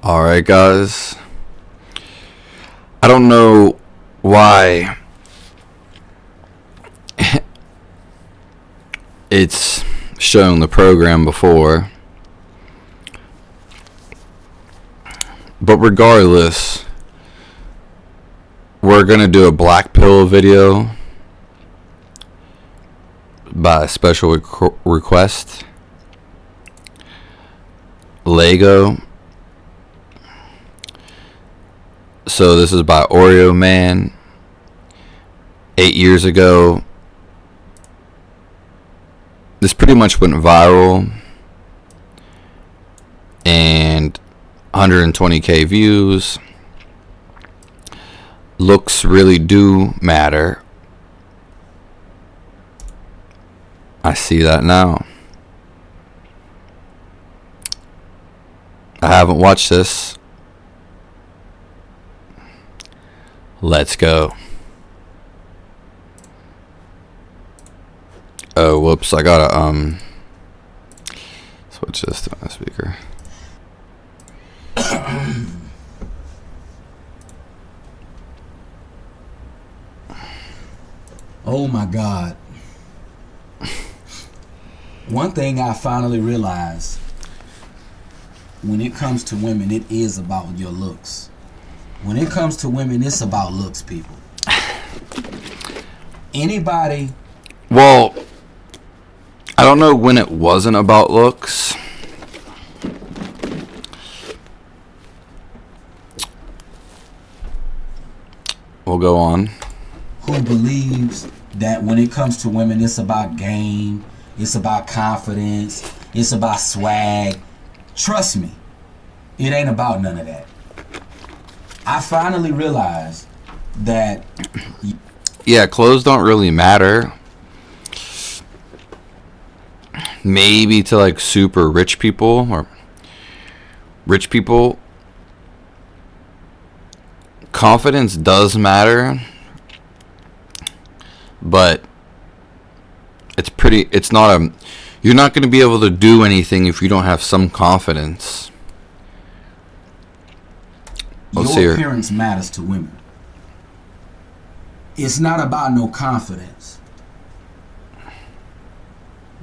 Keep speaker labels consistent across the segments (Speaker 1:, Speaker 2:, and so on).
Speaker 1: Alright, guys. I don't know why it's shown the program before, but regardless, we're gonna do a black pill video by special request. Lego. So this is by Oreo Man. 8 years ago, this pretty much went viral, and 120k views. Looks really do matter. I see that now. I haven't watched this. Let's go. Oh, whoops. I gotta, switch this to my speaker.
Speaker 2: Oh my God. One thing I finally realized, when it comes to women, it is about your looks. When it comes to women, it's about looks, people. Anybody...
Speaker 1: Well, I don't know when it wasn't about looks. We'll go on.
Speaker 2: Who believes that when it comes to women, it's about game, it's about confidence, it's about swag. Trust me, it ain't about none of that. I finally realized that...
Speaker 1: Yeah, clothes don't really matter. Maybe to like super rich people or rich people. Confidence does matter. But it's not a... You're not going to be able to do anything if you don't have some confidence.
Speaker 2: Your appearance matters to women. It's not about no confidence.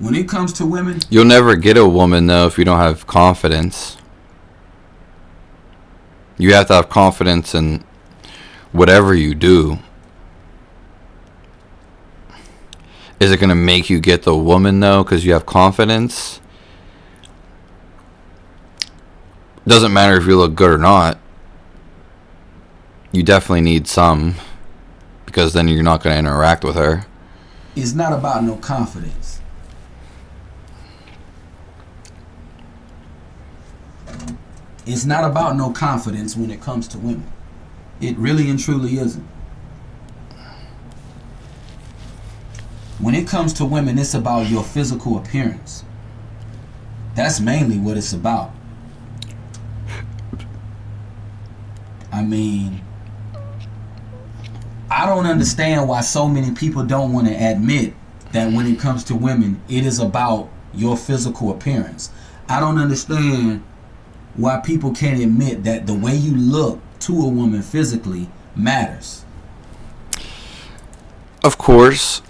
Speaker 2: When it comes to women...
Speaker 1: You'll never get a woman, though, if you don't have confidence. You have to have confidence in whatever you do. Is it going to make you get the woman, though, because you have confidence? Doesn't matter if you look good or not. You definitely need some, because then you're not going to interact with her.
Speaker 2: It's not about no confidence. It's not about no confidence when it comes to women. It really and truly isn't. When it comes to women, it's about your physical appearance. That's mainly what it's about. I mean, I don't understand why so many people don't want to admit that when it comes to women, it is about your physical appearance. I don't understand why people can't admit that the way you look to a woman physically matters.
Speaker 1: Of course.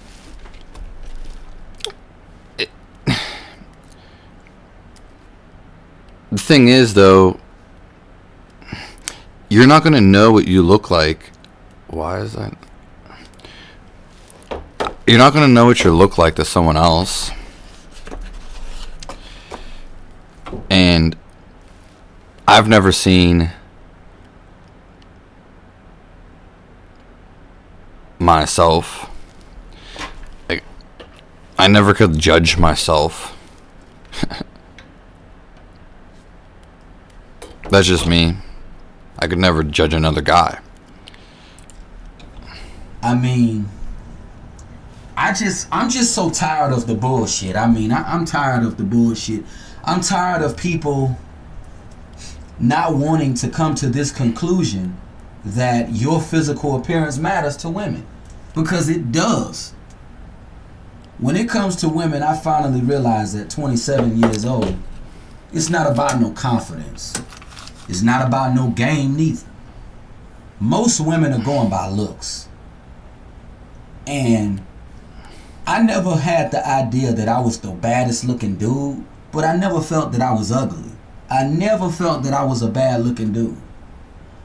Speaker 1: The thing is, though, you're not going to know what you look like. Why is that? You're not going to know what you look like to someone else. And I've never seen myself. Like, I never could judge myself. That's just me. I could never judge another guy.
Speaker 2: I mean, I'm just so tired of the bullshit. I mean, I'm tired of the bullshit. I'm tired of people not wanting to come to this conclusion that your physical appearance matters to women, because it does. When it comes to women, I finally realized at 27 years old, it's not about no confidence. It's not about no game neither. Most women are going by looks. And I never had the idea that I was the baddest looking dude, but I never felt that I was ugly. I never felt that I was a bad looking dude.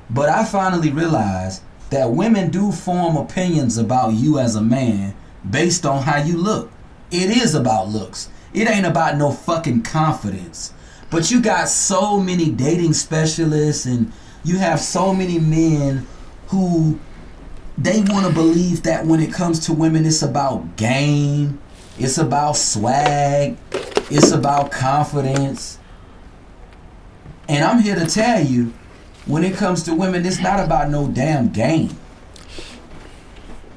Speaker 2: But I finally realized that women do form opinions about you as a man based on how you look. It is about looks. It ain't about no fucking confidence. But you got so many dating specialists and you have so many men who they want to believe that when it comes to women, it's about game, it's about swag, it's about confidence. And I'm here to tell you, when it comes to women, it's not about no damn game.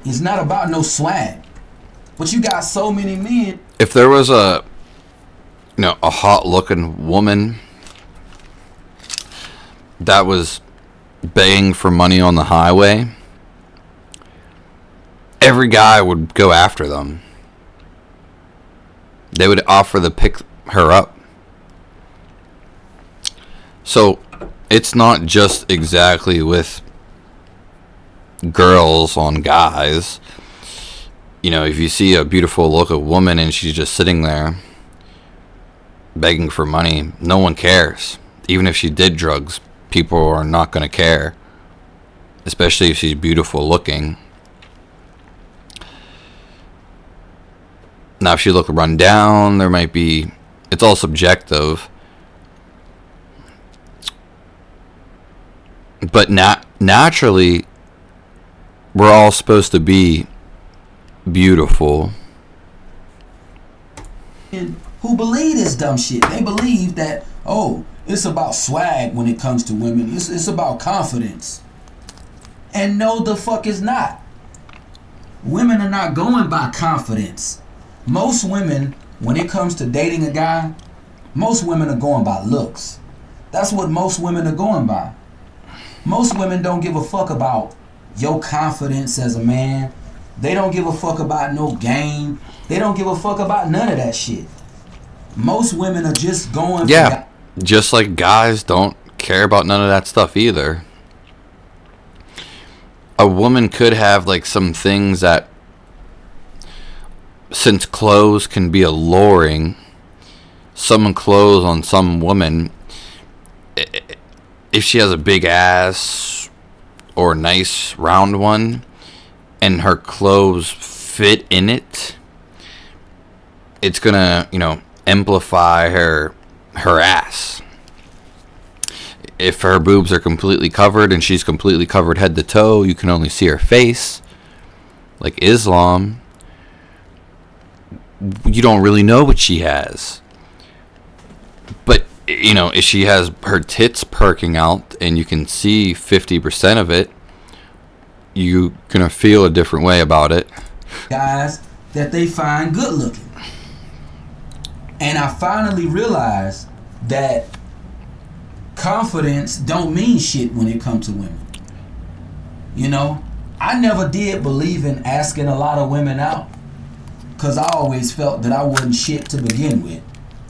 Speaker 2: It's not about no swag. But you got so many men.
Speaker 1: If there was a hot looking woman that was begging for money on the highway, every guy would go after them. They would offer to pick her up. So it's not just exactly with girls on guys. If you see a beautiful looking woman and she's just sitting there begging for money, no one cares. Even if she did drugs, people are not going to care. Especially if she's beautiful looking. Now, if she look run down, there might be... It's all subjective. But naturally, we're all supposed to be beautiful.
Speaker 2: Who believe this dumb shit? They believe that, it's about swag when it comes to women. It's about confidence. And no, the fuck is not. Women are not going by confidence. Most women, when it comes to dating a guy, most women are going by looks. That's what most women are going by. Most women don't give a fuck about your confidence as a man. They don't give a fuck about no game. They don't give a fuck about none of that shit. Most women are just going
Speaker 1: for just like guys don't care about none of that stuff either. A woman could have like some things that, since clothes can be alluring, some clothes on some woman, if she has a big ass or a nice round one and her clothes fit in it, it's gonna, amplify her ass. If her boobs are completely covered and she's completely covered head to toe, you can only see her face. Like Islam, you don't really know what she has. But, if she has her tits perking out and you can see 50% of it, you're going to feel a different way about it.
Speaker 2: Guys that they find good looking. And I finally realized that confidence don't mean shit when it comes to women. I never did believe in asking a lot of women out, because I always felt that I wasn't shit to begin with.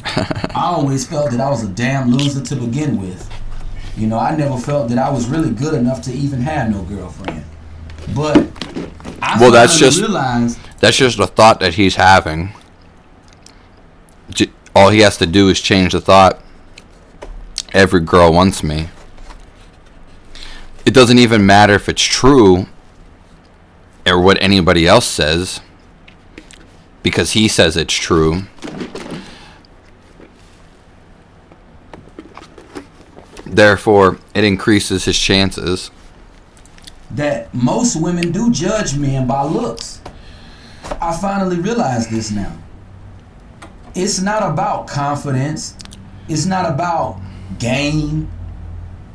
Speaker 2: I always felt that I was a damn loser to begin with. I never felt that I was really good enough to even have no girlfriend. But
Speaker 1: that's just a thought that he's having. All he has to do is change the thought. Every girl wants me. It doesn't even matter if it's true or what anybody else says, because he says it's true. Therefore, it increases his chances.
Speaker 2: That most women do judge men by looks. I finally realized this now. It's not about confidence. It's not about game.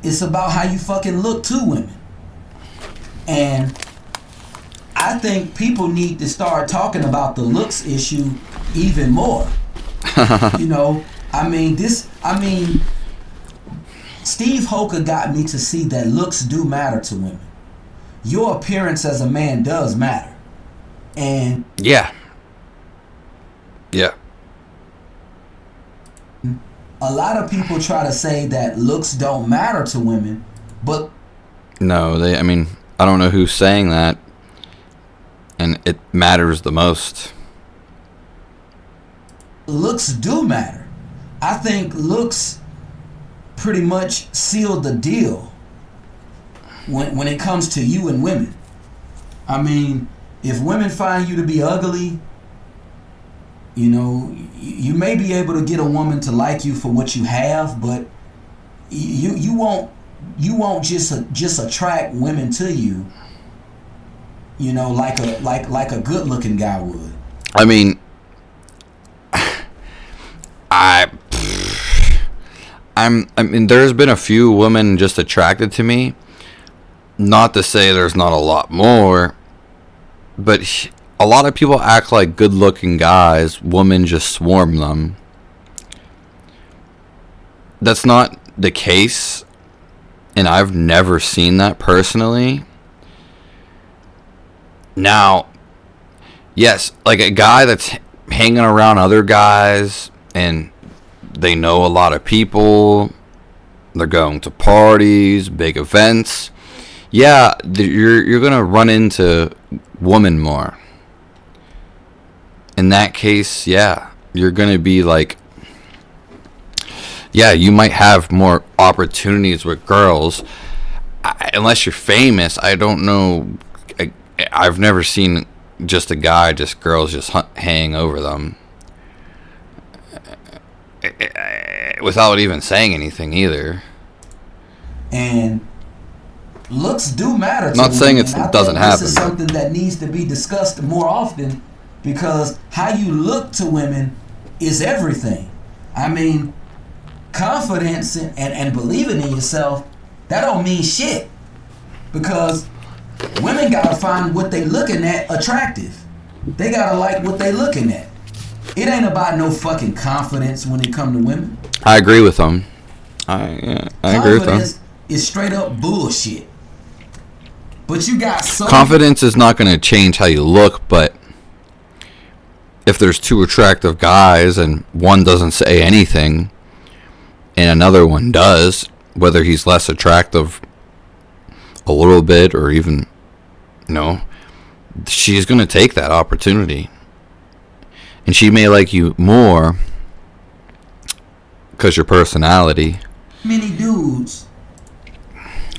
Speaker 2: It's about how you fucking look to women. And I think people need to start talking about the looks issue even more. Steve Hoker got me to see that looks do matter to women. Your appearance as a man does matter. And
Speaker 1: yeah.
Speaker 2: a lot of people try to say that looks don't matter to women, but
Speaker 1: No, I mean, I don't know who's saying that, and it matters the most.
Speaker 2: looks do matter. I think looks pretty much seal the deal when it comes to you and women. I mean, if women find you to be ugly, you know, you may be able to get a woman to like you for what you have, but you won't just attract women to you, you know, like a good looking guy would.
Speaker 1: I mean, I mean, there's been a few women just attracted to me. Not to say there's not a lot more, but a lot of people act like good-looking guys, women just swarm them. That's not the case, and I've never seen that personally. Now, yes, like a guy that's hanging around other guys and they know a lot of people, they're going to parties, big events. Yeah, you're gonna run into women more. In that case, yeah, you're gonna be like, yeah, you might have more opportunities with girls. Unless you're famous, I don't know. I've never seen just a guy, just girls just hang over them without even saying anything either.
Speaker 2: And looks do matter to
Speaker 1: Not saying
Speaker 2: women.
Speaker 1: it doesn't happen.
Speaker 2: This is something that needs to be discussed more often, because how you look to women is everything. I mean, confidence and believing in yourself, that don't mean shit, because women gotta find what they looking at attractive. They gotta like what they looking at. It ain't about no fucking confidence when it come to women.
Speaker 1: I agree with them. I agree with them.
Speaker 2: Confidence is straight up bullshit. But you got so
Speaker 1: Confidence is not going to change how you look, but if there's two attractive guys and one doesn't say anything and another one does, whether he's less attractive a little bit or even, she's going to take that opportunity. And she may like you more because your personality.
Speaker 2: many dudes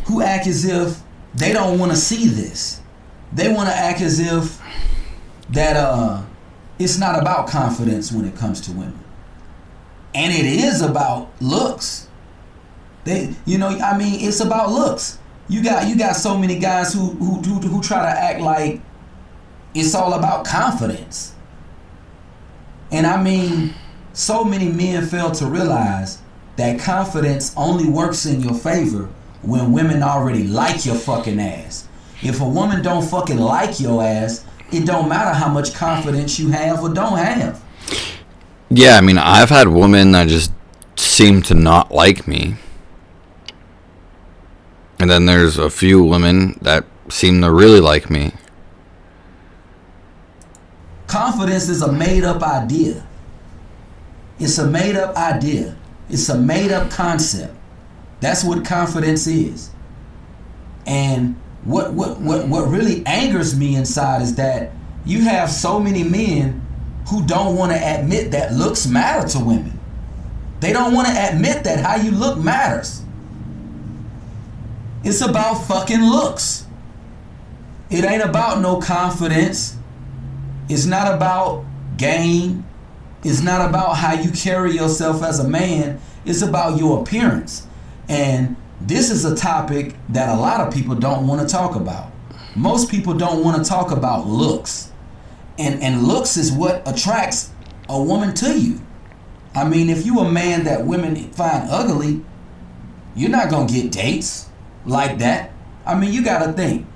Speaker 2: who act as if they don't want to see this. They want to act as if that it's not about confidence when it comes to women, and it is about looks. It's about looks. You got so many guys who try to act like it's all about confidence, and I mean, so many men fail to realize that confidence only works in your favor when women already like your fucking ass. If a woman don't fucking like your ass, it don't matter how much confidence you have or don't have.
Speaker 1: Yeah, I mean, I've had women that just seem to not like me. And then there's a few women that seem to really like me.
Speaker 2: Confidence is a made-up idea. It's a made-up idea. It's a made-up concept. That's what confidence is. And what really angers me inside is that you have so many men who don't want to admit that looks matter to women. They don't want to admit that how you look matters. It's about fucking looks. It ain't about no confidence. It's not about game. It's not about how you carry yourself as a man. It's about your appearance. And this is a topic that a lot of people don't want to talk about. Most people don't want to talk about looks. And looks is what attracts a woman to you. I mean, if you a man that women find ugly, you're not going to get dates like that. I mean, you got to think.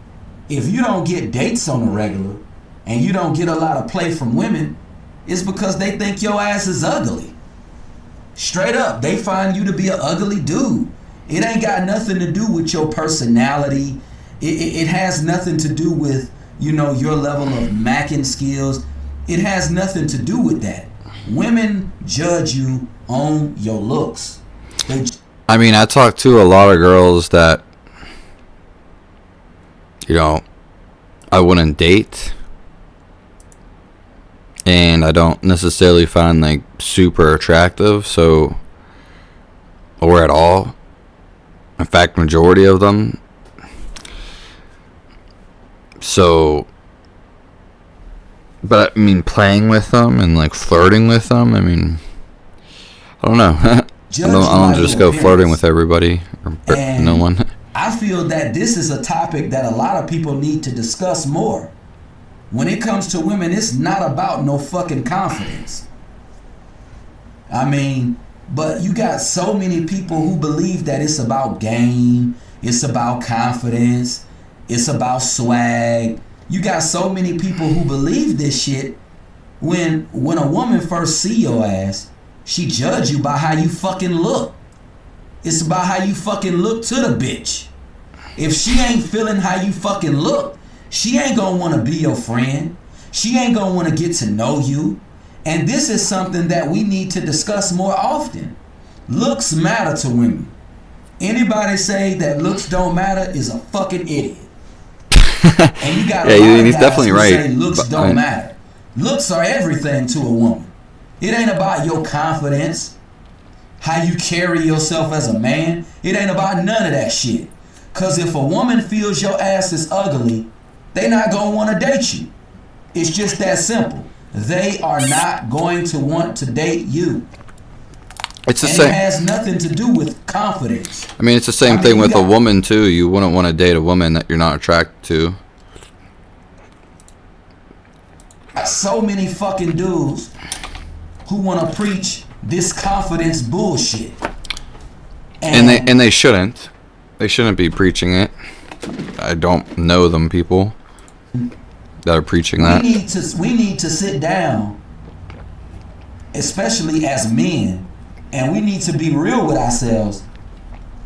Speaker 2: If you don't get dates on the regular and you don't get a lot of play from women, it's because they think your ass is ugly. Straight up, they find you to be an ugly dude. It ain't got nothing to do with your personality. It has nothing to do with, your level of macking skills. It has nothing to do with that. Women judge you on your looks.
Speaker 1: I mean, I talk to a lot of girls that, I wouldn't date, and I don't necessarily find like super attractive, or at all. In fact, majority of them. So, but I mean, playing with them and like flirting with them. I mean, I don't know. I don't just go flirting with everybody or no one.
Speaker 2: I feel that this is a topic that a lot of people need to discuss more. When it comes to women, it's not about no fucking confidence. I mean, but you got so many people who believe that it's about game, it's about confidence, it's about swag. You got so many people who believe this shit. When a woman first see your ass, she judge you by how you fucking look. It's about how you fucking look to the bitch. If she ain't feeling how you fucking look, she ain't gonna want to be your friend. She ain't gonna want to get to know you. And this is something that we need to discuss more often. Looks matter to women. Anybody say that looks don't matter is a fucking idiot. And you got a lot of
Speaker 1: he's
Speaker 2: guys
Speaker 1: definitely
Speaker 2: who
Speaker 1: right.
Speaker 2: say looks don't matter. Looks are everything to a woman. It ain't about your confidence, how you carry yourself as a man. It ain't about none of that shit. Cause if a woman feels your ass is ugly, they not gonna want to date you. It's just that simple. They are not going to want to date you.
Speaker 1: It's the same.
Speaker 2: It has nothing to do with confidence.
Speaker 1: I mean, it's the same thing with a woman too. You wouldn't want to date a woman that you're not attracted to.
Speaker 2: So many fucking dudes who want to preach this confidence bullshit.
Speaker 1: And they shouldn't. They shouldn't be preaching it. I don't know them people that are preaching that.
Speaker 2: We need to sit down, especially as men, and we need to be real with ourselves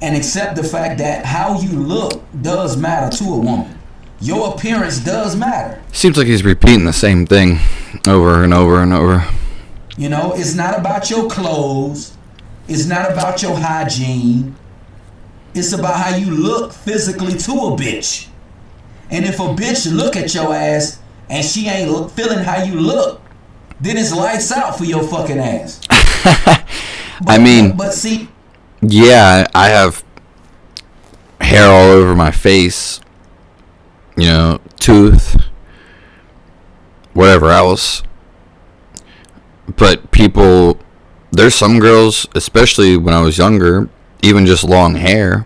Speaker 2: and accept the fact that how you look does matter to a woman. Your appearance does matter.
Speaker 1: Seems like he's repeating the same thing over and over and over.
Speaker 2: You know, it's not about your clothes. It's not about your hygiene. It's about how you look physically to a bitch. And if a bitch look at your ass and she ain't feeling how you look, then it's lights out for your fucking ass. But see,
Speaker 1: yeah, I have hair all over my face, tooth, whatever else. But there's some girls, especially when I was younger, even just long hair,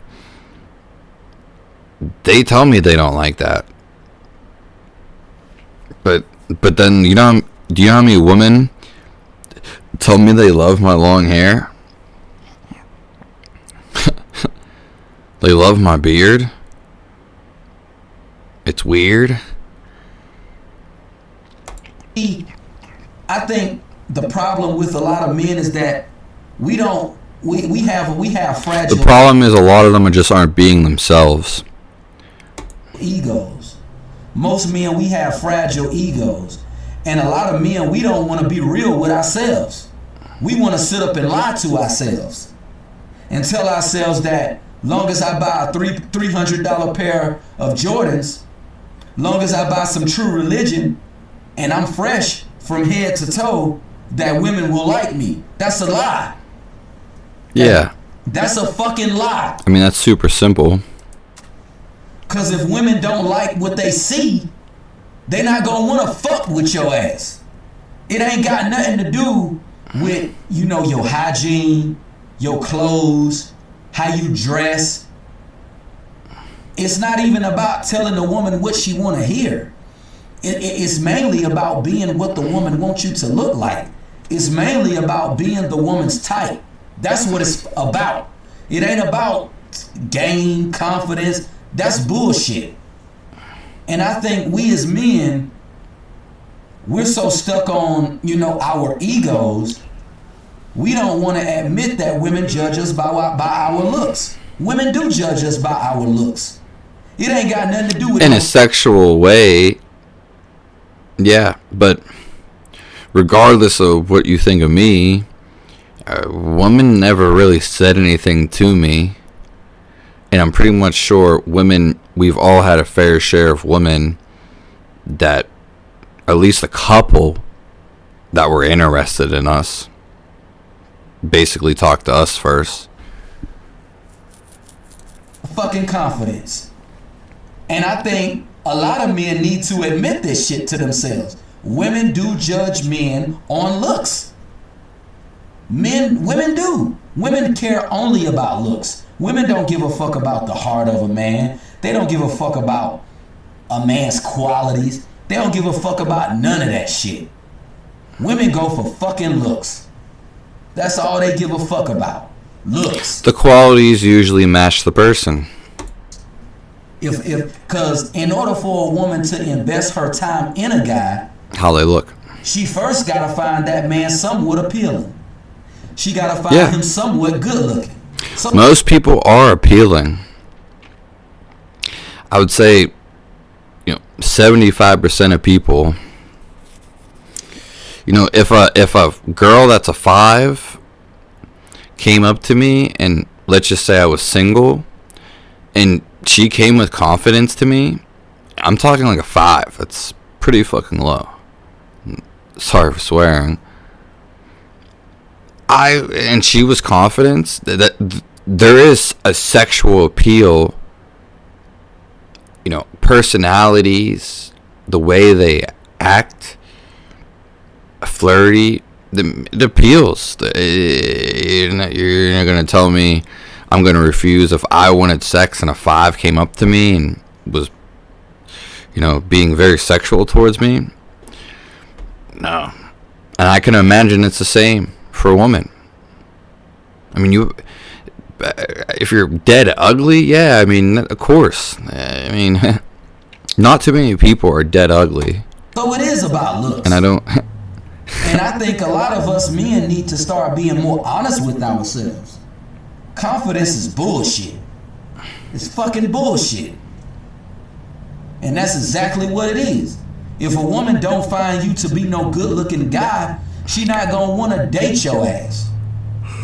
Speaker 1: they tell me they don't like that. But then, do you know how many women tell me they love my long hair? They love my beard. It's weird.
Speaker 2: I think the problem with a lot of men is that we have fragile.
Speaker 1: The problem is a lot of them aren't being themselves.
Speaker 2: Egos. Most men, we have fragile egos, and a lot of men, we don't want to be real with ourselves. We want to sit up and lie to ourselves and tell ourselves that long as I buy a $300 pair of Jordans, long as I buy some True Religion, and I'm fresh from head to toe, that women will like me. That's a lie.
Speaker 1: Yeah.
Speaker 2: That's a fucking lie.
Speaker 1: I mean, that's super simple.
Speaker 2: Because if women don't like what they see, they not going to want to fuck with your ass. It ain't got nothing to do with, your hygiene, your clothes, how you dress. It's not even about telling a woman what she want to hear. It's mainly about being what the woman wants you to look like. It's mainly about being the woman's type. That's what it's about. It ain't about game, confidence. That's bullshit. And I think we as men, we're so stuck on, our egos, we don't want to admit that women judge us by our looks. Women do judge us by our looks. It ain't got nothing to do with
Speaker 1: in a sexual way. Yeah, but regardless of what you think of me, woman never really said anything to me. And I'm pretty much sure we've all had a fair share of women that, at least a couple, that were interested in us, basically talked to us first.
Speaker 2: Fucking confidence. And I think a lot of men need to admit this shit to themselves. Women do judge men on looks. Women do. Women care only about looks. Women don't give a fuck about the heart of a man. They don't give a fuck about a man's qualities. They don't give a fuck about none of that shit. Women go for fucking looks. That's all they give a fuck about. Looks.
Speaker 1: The qualities usually match the person.
Speaker 2: Because in order for a woman to invest her time in a guy,
Speaker 1: how they look,
Speaker 2: she first gotta find that man somewhat appealing. She gotta find him somewhat good looking.
Speaker 1: Most people are appealing. I would say, 75% of people. If a girl that's a 5 came up to me, and let's just say I was single, and she came with confidence to me, I'm talking like a 5. That's pretty fucking low. Sorry for swearing. And she was confident that there is a sexual appeal, personalities, the way they act, flirty, the appeals. You're not going to tell me I'm going to refuse if I wanted sex and a 5 came up to me and was, being very sexual towards me. No. And I can imagine it's the same for a woman. I mean, if you're dead ugly, yeah, I mean, of course. I mean, not too many people are dead ugly.
Speaker 2: So it is about looks.
Speaker 1: And I don't...
Speaker 2: And I think a lot of us men need to start being more honest with ourselves. Confidence is bullshit. It's fucking bullshit. And that's exactly what it is. If a woman don't find you to be no good looking guy, she not gonna wanna date your ass.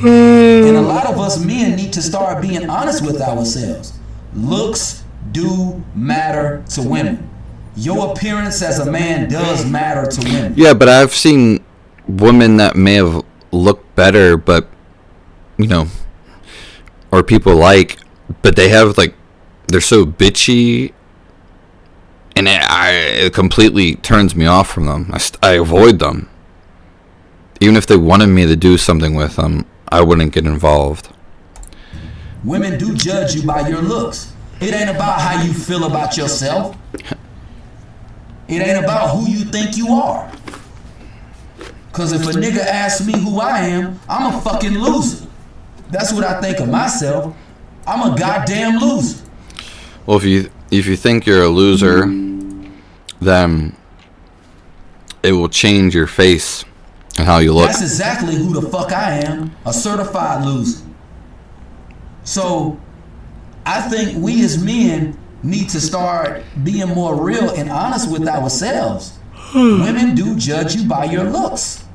Speaker 2: And a lot of us men need to start being honest with ourselves. Looks do matter to women. Your appearance as a man does matter to women.
Speaker 1: Yeah, but I've seen women that may have looked better, but, or people but they have, they're so bitchy, and it completely turns me off from them. I avoid them. Even if they wanted me to do something with them, I wouldn't get involved.
Speaker 2: Women do judge you by your looks. It ain't about how you feel about yourself. It ain't about who you think you are. Cause if a nigga asks me who I am, I'm a fucking loser. That's what I think of myself. I'm a goddamn loser.
Speaker 1: Well, if you think you're a loser, then it will change your face and how you look.
Speaker 2: That's exactly who the fuck I am, a certified loser. So I think we as men need to start being more real and honest with ourselves. Women do judge you by your looks.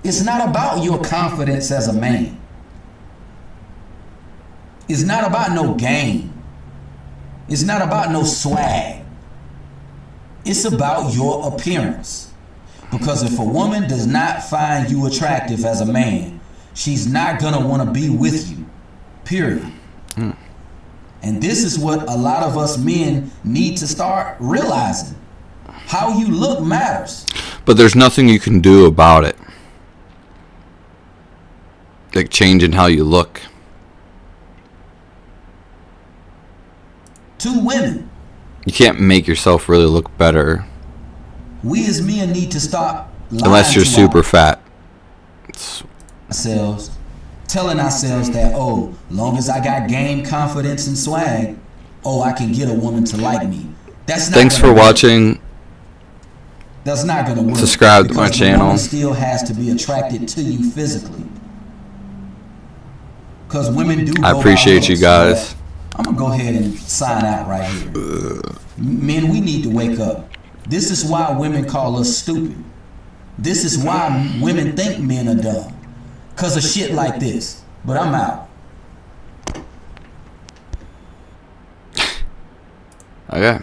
Speaker 2: It's not about your confidence as a man. It's not about no game. It's not about no swag. It's about your appearance. Because if a woman does not find you attractive as a man, she's not gonna want to be with you. Period. And this is what a lot of us men need to start realizing. How you look matters.
Speaker 1: But there's nothing you can do about it. Like changing how you look.
Speaker 2: To women.
Speaker 1: You can't make yourself really look better.
Speaker 2: We as men need to stop lying
Speaker 1: unless you're super fat.
Speaker 2: Ourselves, telling ourselves that, long as I got game, confidence, and swag, I can get a woman to like me. That's not.
Speaker 1: Thanks for watching.
Speaker 2: That's not gonna work.
Speaker 1: Subscribe to my channel.
Speaker 2: Woman still has to be attracted to you physically. Because women do.
Speaker 1: I appreciate you guys.
Speaker 2: I'm gonna go ahead and sign out right here. Men, we need to wake up. This is why women call us stupid. This is why women think men are dumb. cause of shit like this. But I'm out.
Speaker 1: Okay.